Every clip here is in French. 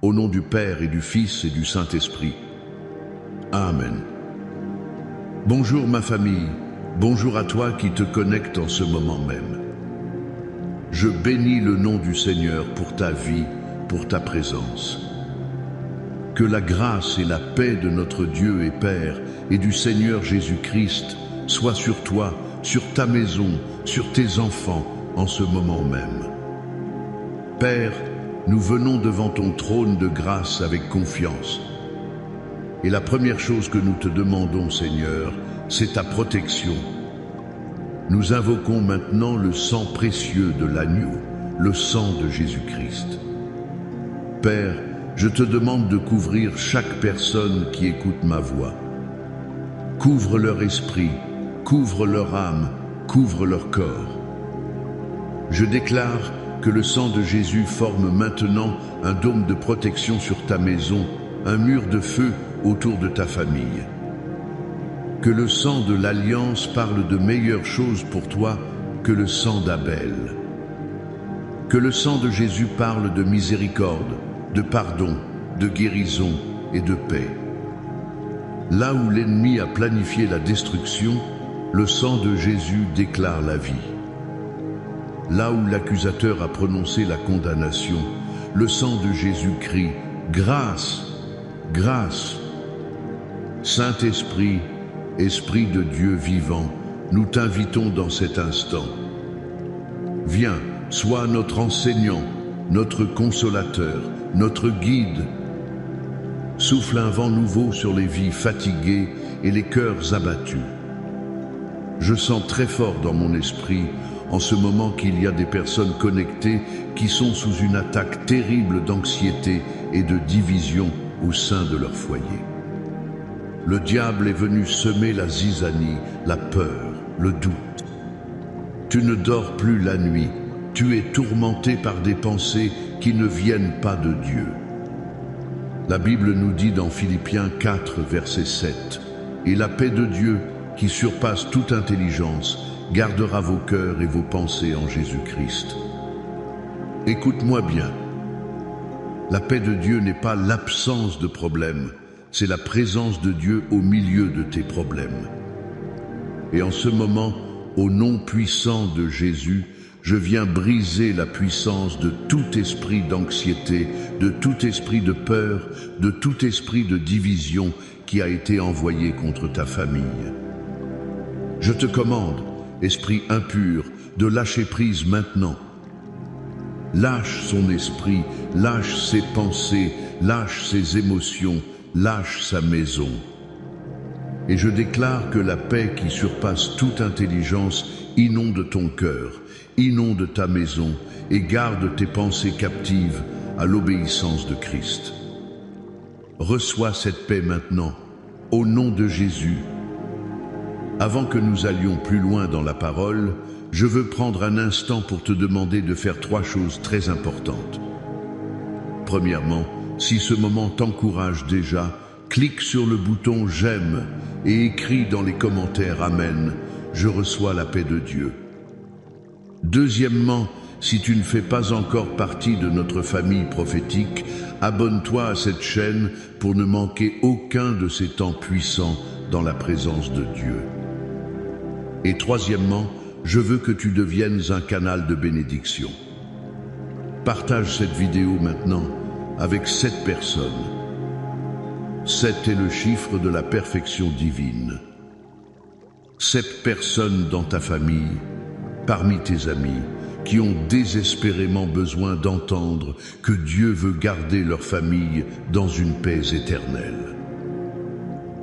au nom du Père et du Fils et du Saint-Esprit. Amen. Bonjour ma famille, bonjour à toi qui te connectes en ce moment même. Je bénis le nom du Seigneur pour ta vie, pour ta présence. Que la grâce et la paix de notre Dieu et Père et du Seigneur Jésus-Christ soient sur toi, sur ta maison, sur tes enfants en ce moment même. Père, nous venons devant ton trône de grâce avec confiance. Et la première chose que nous te demandons, Seigneur, c'est ta protection. Nous invoquons maintenant le sang précieux de l'agneau, le sang de Jésus-Christ. Père, je te demande de couvrir chaque personne qui écoute ma voix. Couvre leur esprit, couvre leur âme, couvre leur corps. Je déclare que le sang de Jésus forme maintenant un dôme de protection sur ta maison, un mur de feu autour de ta famille. Que le sang de l'Alliance parle de meilleures choses pour toi que le sang d'Abel. Que le sang de Jésus parle de miséricorde, de pardon, de guérison et de paix. Là où l'ennemi a planifié la destruction, le sang de Jésus déclare la vie. Là où l'accusateur a prononcé la condamnation, le sang de Jésus crie « Grâce, grâce ». Saint-Esprit, Esprit de Dieu vivant, nous t'invitons dans cet instant. Viens, sois notre enseignant, notre consolateur, notre guide. Souffle un vent nouveau sur les vies fatiguées et les cœurs abattus. Je sens très fort dans mon esprit en ce moment qu'il y a des personnes connectées qui sont sous une attaque terrible d'anxiété et de division au sein de leur foyer. Le diable est venu semer la zizanie, la peur, le doute. Tu ne dors plus la nuit, tu es tourmenté par des pensées qui ne viennent pas de Dieu. La Bible nous dit dans Philippiens 4, verset 7, « Et la paix de Dieu, qui surpasse toute intelligence, gardera vos cœurs et vos pensées en Jésus-Christ. » Écoute-moi bien. La paix de Dieu n'est pas l'absence de problèmes, c'est la présence de Dieu au milieu de tes problèmes. Et en ce moment, au nom puissant de Jésus, je viens briser la puissance de tout esprit d'anxiété, de tout esprit de peur, de tout esprit de division qui a été envoyé contre ta famille. Je te commande, esprit impur, de lâcher prise maintenant. Lâche son esprit, lâche ses pensées, lâche ses émotions, lâche sa maison. Et je déclare que la paix qui surpasse toute intelligence inonde ton cœur, inonde ta maison et garde tes pensées captives à l'obéissance de Christ. Reçois cette paix maintenant, au nom de Jésus. Avant que nous allions plus loin dans la parole, je veux prendre un instant pour te demander de faire 3 choses très importantes. Premièrement, si ce moment t'encourage déjà, clique sur le bouton « J'aime » et écris dans les commentaires « Amen », je reçois la paix de Dieu. Deuxièmement, si tu ne fais pas encore partie de notre famille prophétique, abonne-toi à cette chaîne pour ne manquer aucun de ces temps puissants dans la présence de Dieu. Et troisièmement, je veux que tu deviennes un canal de bénédiction. Partage cette vidéo maintenant avec 7 personnes. 7 est le chiffre de la perfection divine. 7 personnes dans ta famille, parmi tes amis, qui ont désespérément besoin d'entendre que Dieu veut garder leur famille dans une paix éternelle.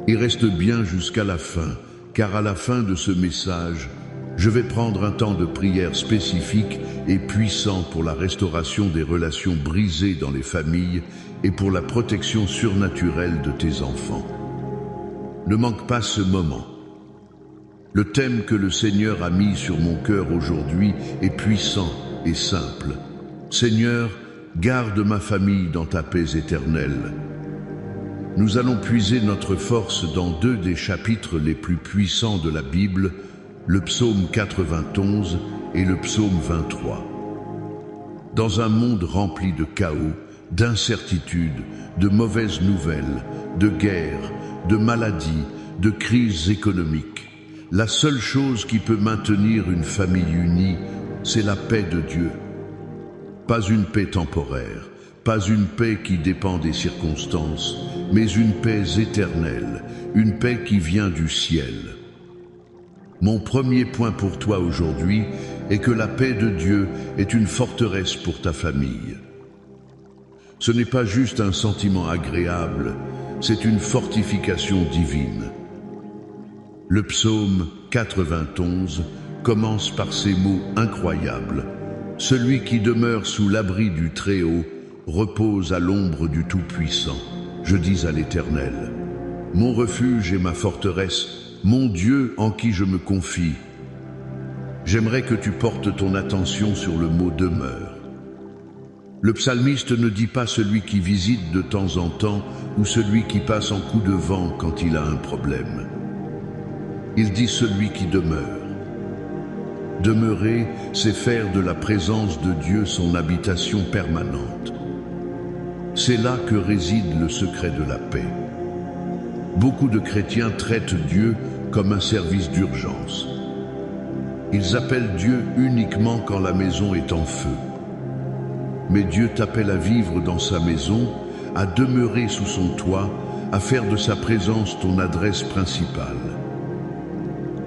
Et reste bien jusqu'à la fin, car à la fin de ce message, je vais prendre un temps de prière spécifique et puissant pour la restauration des relations brisées dans les familles et pour la protection surnaturelle de tes enfants. Ne manque pas ce moment. Le thème que le Seigneur a mis sur mon cœur aujourd'hui est puissant et simple. Seigneur, garde ma famille dans ta paix éternelle. Nous allons puiser notre force dans 2 des chapitres les plus puissants de la Bible, le psaume 91 et le psaume 23. Dans un monde rempli de chaos, d'incertitudes, de mauvaises nouvelles, de guerres, de maladies, de crises économiques. La seule chose qui peut maintenir une famille unie, c'est la paix de Dieu. Pas une paix temporaire, pas une paix qui dépend des circonstances, mais une paix éternelle, une paix qui vient du ciel. Mon premier point pour toi aujourd'hui est que la paix de Dieu est une forteresse pour ta famille. Ce n'est pas juste un sentiment agréable, c'est une fortification divine. Le psaume 91 commence par ces mots incroyables. Celui qui demeure sous l'abri du Très-Haut repose à l'ombre du Tout-Puissant. Je dis à l'Éternel, mon refuge et ma forteresse, mon Dieu en qui je me confie. J'aimerais que tu portes ton attention sur le mot demeure. Le psalmiste ne dit pas celui qui visite de temps en temps ou celui qui passe en coup de vent quand il a un problème. Il dit celui qui demeure. Demeurer, c'est faire de la présence de Dieu son habitation permanente. C'est là que réside le secret de la paix. Beaucoup de chrétiens traitent Dieu comme un service d'urgence. Ils appellent Dieu uniquement quand la maison est en feu. Mais Dieu t'appelle à vivre dans sa maison, à demeurer sous son toit, à faire de sa présence ton adresse principale.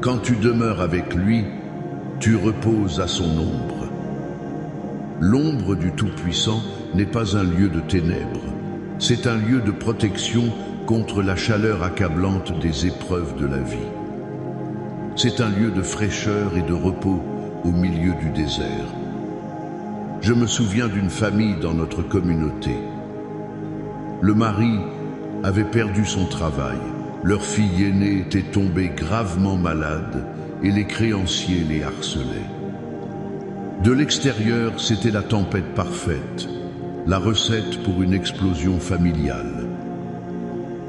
Quand tu demeures avec lui, tu reposes à son ombre. L'ombre du Tout-Puissant n'est pas un lieu de ténèbres, c'est un lieu de protection contre la chaleur accablante des épreuves de la vie. C'est un lieu de fraîcheur et de repos au milieu du désert. Je me souviens d'une famille dans notre communauté. Le mari avait perdu son travail, leur fille aînée était tombée gravement malade et les créanciers les harcelaient. De l'extérieur, c'était la tempête parfaite, la recette pour une explosion familiale.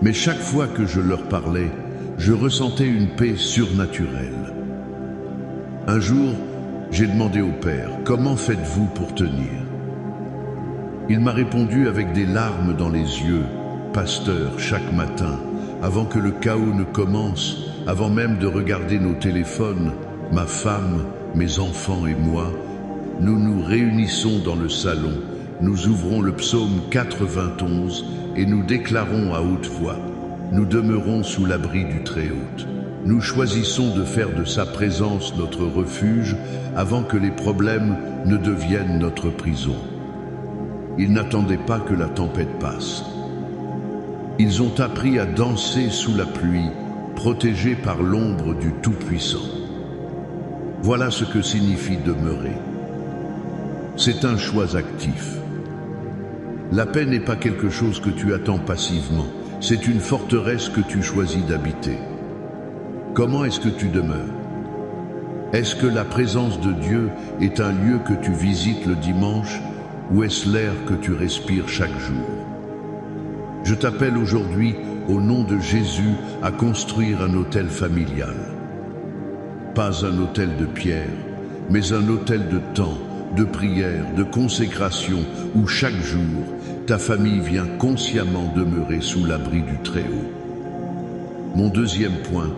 Mais chaque fois que je leur parlais, je ressentais une paix surnaturelle. Un jour, j'ai demandé au père, « Comment faites-vous pour tenir ?» Il m'a répondu avec des larmes dans les yeux, « Pasteur, chaque matin, avant que le chaos ne commence, avant même de regarder nos téléphones, ma femme, mes enfants et moi, nous nous réunissons dans le salon, nous ouvrons le psaume 91 et nous déclarons à haute voix, nous demeurons sous l'abri du Très-Haut. Nous choisissons de faire de sa présence notre refuge avant que les problèmes ne deviennent notre prison. Ils n'attendaient pas que la tempête passe. Ils ont appris à danser sous la pluie, protégés par l'ombre du Tout-Puissant. Voilà ce que signifie demeurer. C'est un choix actif. La paix n'est pas quelque chose que tu attends passivement, c'est une forteresse que tu choisis d'habiter. Comment est-ce que tu demeures? Est-ce que la présence de Dieu est un lieu que tu visites le dimanche ou est-ce l'air que tu respires chaque jour? Je t'appelle aujourd'hui, au nom de Jésus, à construire un autel familial. Pas un autel de pierre, mais un autel de temps, de prière, de consécration, où chaque jour, ta famille vient consciemment demeurer sous l'abri du Très-Haut. Mon deuxième point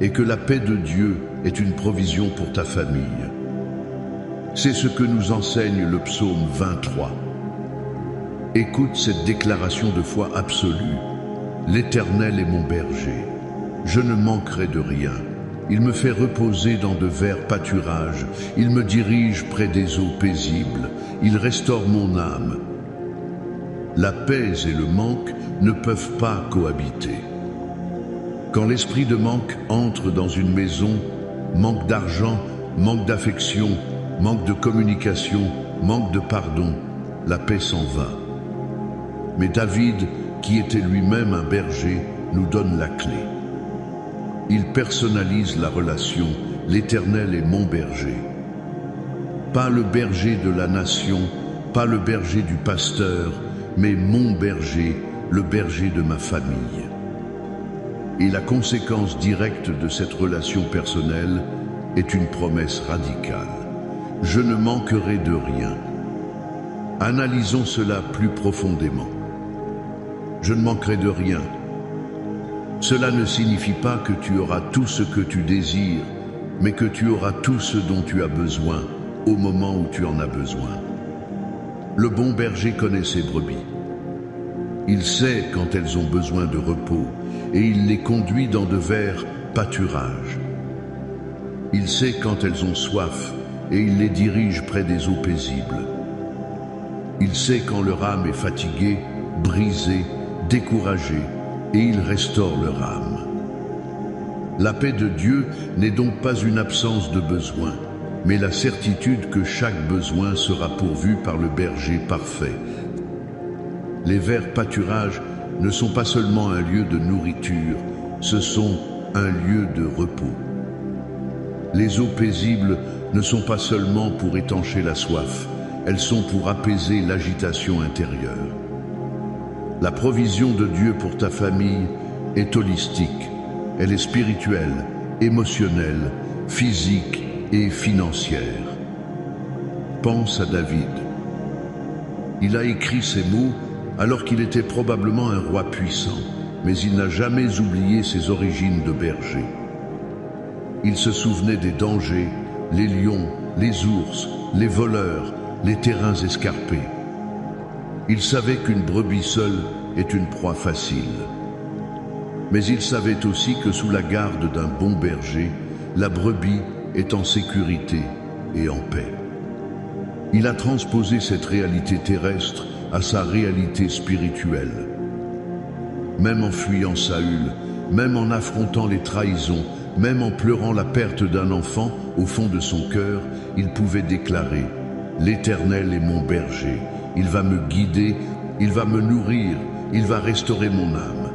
est que la paix de Dieu est une provision pour ta famille. C'est ce que nous enseigne le psaume 23. Écoute cette déclaration de foi absolue. L'Éternel est mon berger. Je ne manquerai de rien. Il me fait reposer dans de verts pâturages. Il me dirige près des eaux paisibles. Il restaure mon âme. La paix et le manque ne peuvent pas cohabiter. Quand l'esprit de manque entre dans une maison, manque d'argent, manque d'affection, manque de communication, manque de pardon, la paix s'en va. Mais David, qui était lui-même un berger, nous donne la clé. Il personnalise la relation, l'Éternel est mon berger. Pas le berger de la nation, pas le berger du pasteur, mais mon berger, le berger de ma famille. Et la conséquence directe de cette relation personnelle est une promesse radicale. Je ne manquerai de rien. Analysons cela plus profondément. Je ne manquerai de rien. Cela ne signifie pas que tu auras tout ce que tu désires, mais que tu auras tout ce dont tu as besoin au moment où tu en as besoin. Le bon berger connaît ses brebis. Il sait quand elles ont besoin de repos et il les conduit dans de verts pâturages. Il sait quand elles ont soif et il les dirige près des eaux paisibles. Il sait quand leur âme est fatiguée, brisée, découragée, et il restaure leur âme. La paix de Dieu n'est donc pas une absence de besoin, mais la certitude que chaque besoin sera pourvu par le berger parfait. Les verts pâturages ne sont pas seulement un lieu de nourriture, ce sont un lieu de repos. Les eaux paisibles ne sont pas seulement pour étancher la soif, elles sont pour apaiser l'agitation intérieure. La provision de Dieu pour ta famille est holistique. Elle est spirituelle, émotionnelle, physique et financière. Pense à David. Il a écrit ces mots alors qu'il était probablement un roi puissant, mais il n'a jamais oublié ses origines de berger. Il se souvenait des dangers, les lions, les ours, les voleurs, les terrains escarpés. Il savait qu'une brebis seule est une proie facile. Mais il savait aussi que sous la garde d'un bon berger, la brebis est en sécurité et en paix. Il a transposé cette réalité terrestre à sa réalité spirituelle. Même en fuyant Saül, même en affrontant les trahisons, même en pleurant la perte d'un enfant, au fond de son cœur, il pouvait déclarer « L'Éternel est mon berger, il va me guider, il va me nourrir, il va restaurer mon âme. »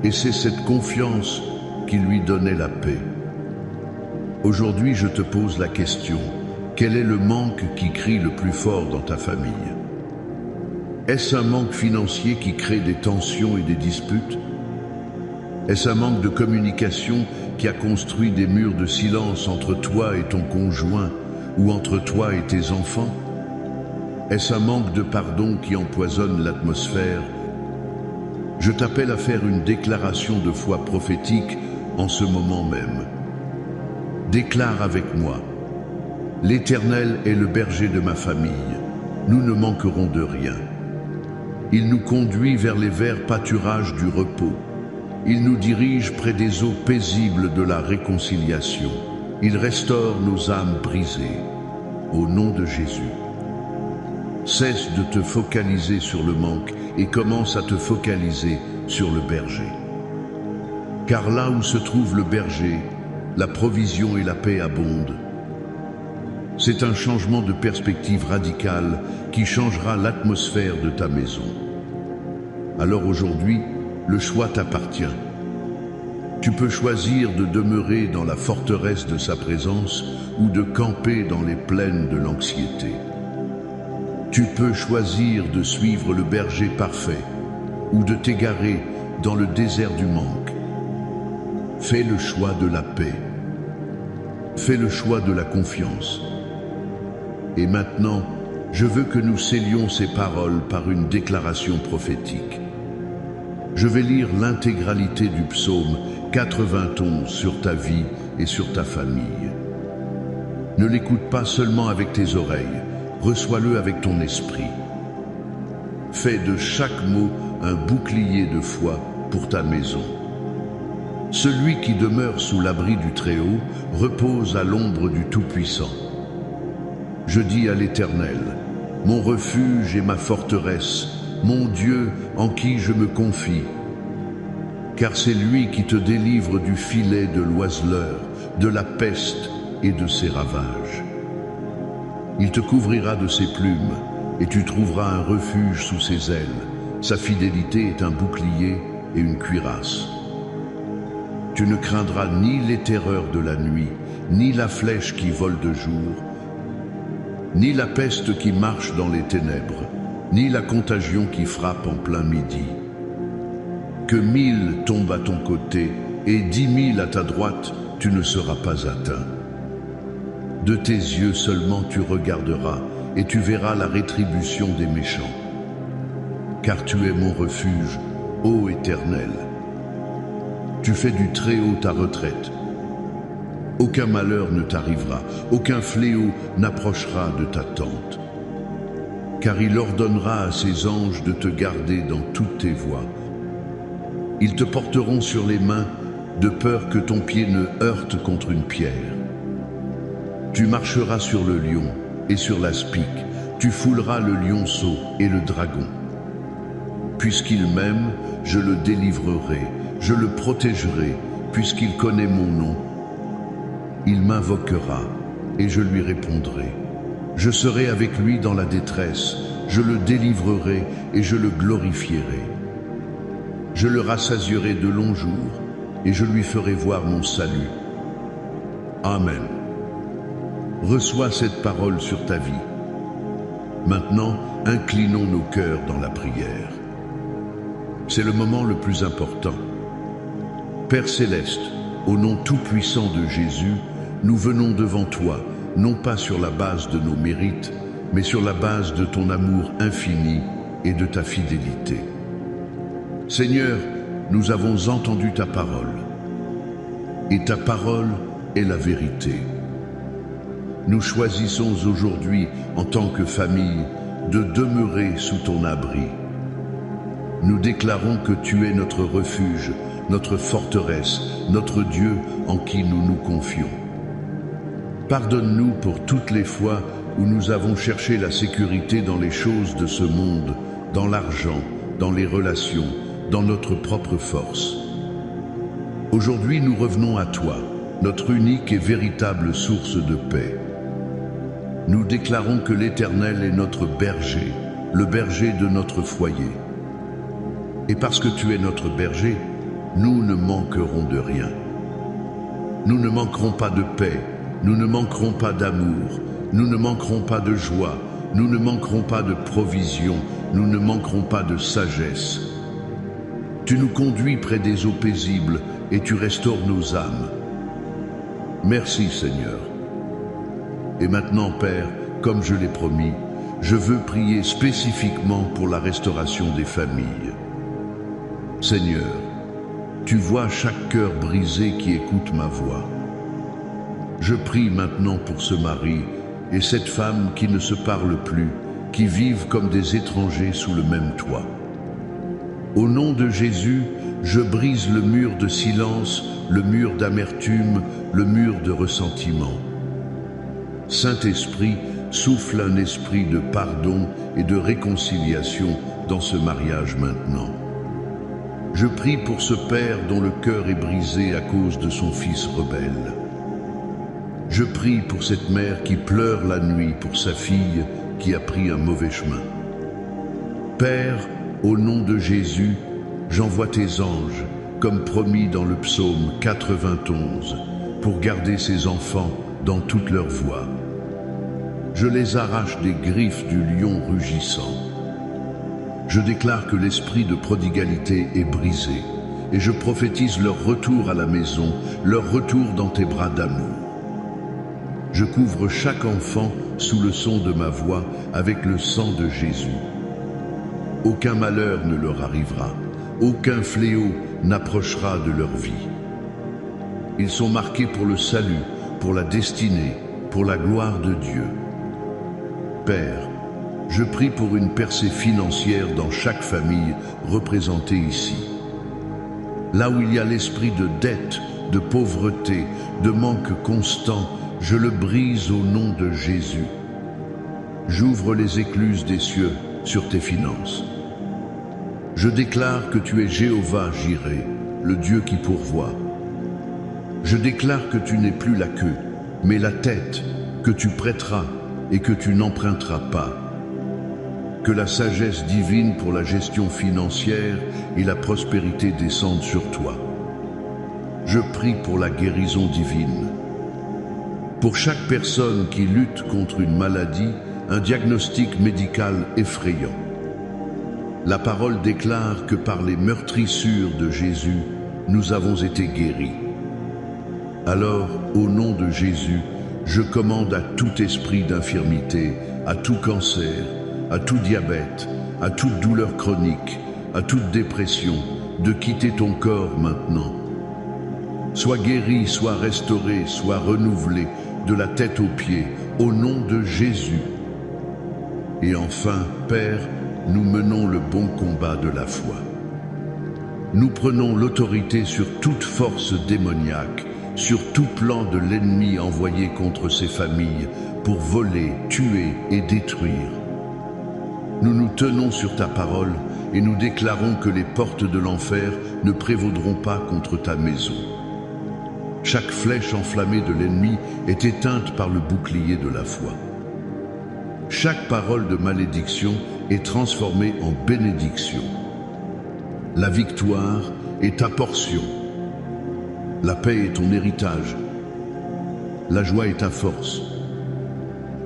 Et c'est cette confiance qui lui donnait la paix. Aujourd'hui, je te pose la question, quel est le manque qui crie le plus fort dans ta famille? Est-ce un manque financier qui crée des tensions et des disputes? Est-ce un manque de communication qui a construit des murs de silence entre toi et ton conjoint ou entre toi et tes enfants? Est-ce un manque de pardon qui empoisonne l'atmosphère? Je t'appelle à faire une déclaration de foi prophétique en ce moment même. Déclare avec moi, l'Éternel est le berger de ma famille, nous ne manquerons de rien. Il nous conduit vers les verts pâturages du repos. Il nous dirige près des eaux paisibles de la réconciliation. Il restaure nos âmes brisées. Au nom de Jésus. Cesse de te focaliser sur le manque et commence à te focaliser sur le berger. Car là où se trouve le berger, la provision et la paix abondent. C'est un changement de perspective radical qui changera l'atmosphère de ta maison. Alors aujourd'hui, le choix t'appartient. Tu peux choisir de demeurer dans la forteresse de sa présence ou de camper dans les plaines de l'anxiété. Tu peux choisir de suivre le berger parfait ou de t'égarer dans le désert du manque. Fais le choix de la paix. Fais le choix de la confiance. Et maintenant, je veux que nous scellions ces paroles par une déclaration prophétique. Je vais lire l'intégralité du psaume 91 sur ta vie et sur ta famille. Ne l'écoute pas seulement avec tes oreilles, reçois-le avec ton esprit. Fais de chaque mot un bouclier de foi pour ta maison. Celui qui demeure sous l'abri du Très-Haut repose à l'ombre du Tout-Puissant. Je dis à l'Éternel, mon refuge et ma forteresse, mon Dieu en qui je me confie. Car c'est lui qui te délivre du filet de l'oiseleur, de la peste et de ses ravages. Il te couvrira de ses plumes et tu trouveras un refuge sous ses ailes. Sa fidélité est un bouclier et une cuirasse. Tu ne craindras ni les terreurs de la nuit, ni la flèche qui vole de jour, ni la peste qui marche dans les ténèbres, ni la contagion qui frappe en plein midi. Que 1000 tombent à ton côté et 10 000 à ta droite, tu ne seras pas atteint. De tes yeux seulement tu regarderas et tu verras la rétribution des méchants. Car tu es mon refuge, ô Éternel. Tu fais du Très-Haut ta retraite. Aucun malheur ne t'arrivera, aucun fléau n'approchera de ta tente. Car il ordonnera à ses anges de te garder dans toutes tes voies. Ils te porteront sur les mains, de peur que ton pied ne heurte contre une pierre. Tu marcheras sur le lion et sur l'aspic, tu fouleras le lionceau et le dragon. Puisqu'il m'aime, je le délivrerai, je le protégerai, puisqu'il connaît mon nom. Il m'invoquera et je lui répondrai. Je serai avec lui dans la détresse, je le délivrerai et je le glorifierai. Je le rassasierai de longs jours et je lui ferai voir mon salut. Amen. Reçois cette parole sur ta vie. Maintenant, inclinons nos cœurs dans la prière. C'est le moment le plus important. Père céleste, au nom tout-puissant de Jésus, nous venons devant toi, non pas sur la base de nos mérites, mais sur la base de ton amour infini et de ta fidélité. Seigneur, nous avons entendu ta parole, et ta parole est la vérité. Nous choisissons aujourd'hui, en tant que famille, de demeurer sous ton abri. Nous déclarons que tu es notre refuge, notre forteresse, notre Dieu en qui nous nous confions. Pardonne-nous pour toutes les fois où nous avons cherché la sécurité dans les choses de ce monde, dans l'argent, dans les relations, dans notre propre force. Aujourd'hui, nous revenons à toi, notre unique et véritable source de paix. Nous déclarons que l'Éternel est notre berger, le berger de notre foyer. Et parce que tu es notre berger, nous ne manquerons de rien. Nous ne manquerons pas de paix, nous ne manquerons pas d'amour, nous ne manquerons pas de joie, nous ne manquerons pas de provision, nous ne manquerons pas de sagesse. Tu nous conduis près des eaux paisibles et tu restaures nos âmes. Merci Seigneur. Et maintenant, Père, comme je l'ai promis, je veux prier spécifiquement pour la restauration des familles. Seigneur, tu vois chaque cœur brisé qui écoute ma voix. Je prie maintenant pour ce mari et cette femme qui ne se parlent plus, qui vivent comme des étrangers sous le même toit. Au nom de Jésus, je brise le mur de silence, le mur d'amertume, le mur de ressentiment. Saint-Esprit, souffle un esprit de pardon et de réconciliation dans ce mariage maintenant. Je prie pour ce père dont le cœur est brisé à cause de son fils rebelle. Je prie pour cette mère qui pleure la nuit pour sa fille qui a pris un mauvais chemin. Père, au nom de Jésus, j'envoie tes anges, comme promis dans le psaume 91, pour garder ses enfants dans toutes leurs voies. Je les arrache des griffes du lion rugissant. Je déclare que l'esprit de prodigalité est brisé et je prophétise leur retour à la maison, leur retour dans tes bras d'amour. Je couvre chaque enfant sous le son de ma voix avec le sang de Jésus. Aucun malheur ne leur arrivera, aucun fléau n'approchera de leur vie. Ils sont marqués pour le salut, pour la destinée, pour la gloire de Dieu. Père, je prie pour une percée financière dans chaque famille représentée ici. Là où il y a l'esprit de dette, de pauvreté, de manque constant, je le brise au nom de Jésus. J'ouvre les écluses des cieux sur tes finances. Je déclare que tu es Jéhovah Jireh, le Dieu qui pourvoit. Je déclare que tu n'es plus la queue, mais la tête, que tu prêteras et que tu n'emprunteras pas. Que la sagesse divine pour la gestion financière et la prospérité descendent sur toi. Je prie pour la guérison divine. Pour chaque personne qui lutte contre une maladie, un diagnostic médical effrayant. La parole déclare que par les meurtrissures de Jésus, nous avons été guéris. Alors, au nom de Jésus, je commande à tout esprit d'infirmité, à tout cancer, à tout diabète, à toute douleur chronique, à toute dépression, de quitter ton corps maintenant. Sois guéri, sois restauré, sois renouvelé, de la tête aux pieds, au nom de Jésus. Et enfin, Père, nous menons le bon combat de la foi. Nous prenons l'autorité sur toute force démoniaque, sur tout plan de l'ennemi envoyé contre ces familles pour voler, tuer et détruire. Nous nous tenons sur ta parole et nous déclarons que les portes de l'enfer ne prévaudront pas contre ta maison. Chaque flèche enflammée de l'ennemi est éteinte par le bouclier de la foi. Chaque parole de malédiction est transformée en bénédiction. La victoire est ta portion. La paix est ton héritage. La joie est ta force.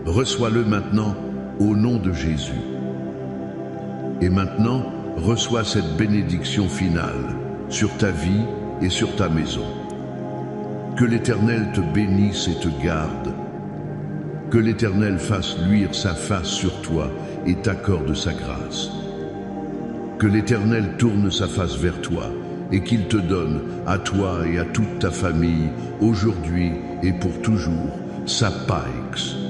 Reçois-le maintenant au nom de Jésus. Et maintenant, reçois cette bénédiction finale sur ta vie et sur ta maison. Que l'Éternel te bénisse et te garde. Que l'Éternel fasse luire sa face sur toi et t'accorde sa grâce. Que l'Éternel tourne sa face vers toi et qu'il te donne, à toi et à toute ta famille, aujourd'hui et pour toujours, sa paix.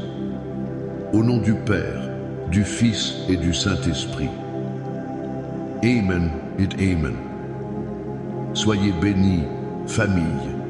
Au nom du Père, du Fils et du Saint-Esprit. Amen et Amen. Soyez bénis, famille.